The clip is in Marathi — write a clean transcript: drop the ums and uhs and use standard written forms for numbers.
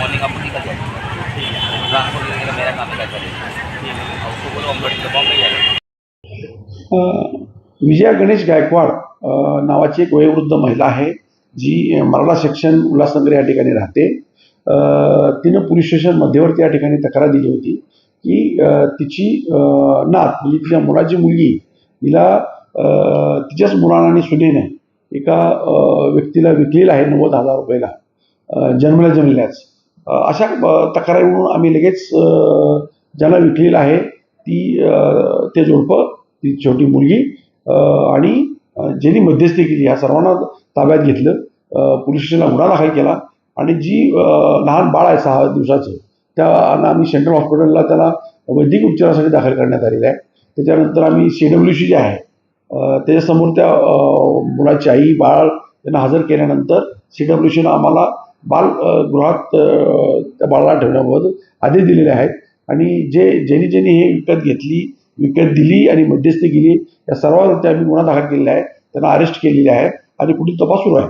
मॉर्निंग आपको निकल जाएगी ट्रांसपोर्ट लेने का मेरा काम है कैसा लेना उसको बोलो हम गाड़ी बॉम्बे जाएगा। विजया गणेश गायकवाड नावाची एक वयोवृद्ध महिला आहे जी मराठा सेक्शन उल्हासनगर या ठिकाणी राहते. तिनं पोलीस स्टेशन मध्यवर्ती या ठिकाणी तक्रार दिली होती की तिची नात म्हणजे तिच्या मुलाची मुलगी तिला तिच्याच मुलानं आणि सुनेनं एका व्यक्तीला विकलेला आहे 90,000 रुपयाला जन्मल्याच. अशा तक्रारीवरून आम्ही लगेच ज्याला विकलेलं आहे ते जोडपं ती छोटी मुलगी आणि ज्यांनी मध्यस्थी केली ह्या सर्वांना ताब्यात घेतलं. पोलीस स्टेशनला गुन्हा दाखल केला आणि जी लहान बाळ आहे 6 दिवसाचं त्याला आम्ही सेंट्रल हॉस्पिटलला त्याला वैद्यकीय उपचारासाठी दाखल करण्यात आलेलं आहे. त्याच्यानंतर आम्ही CWC जे आहे त्याच्यासमोर त्या मुलाची आई बाळ यांना हजर केल्यानंतर CWCनं आम्हाला बालगृहात त्या बाळाला ठेवण्याबाबत आदेश दिलेले आहेत आणि ज्यांनी हे विकत दिली आणि मध्यस्थी केली या सर्वांवरती आम्ही गुन्हा दाखल केलेला आहे. त्यांना अरेस्ट केलेले आहे आणि पुढील तपास सुरू आहे.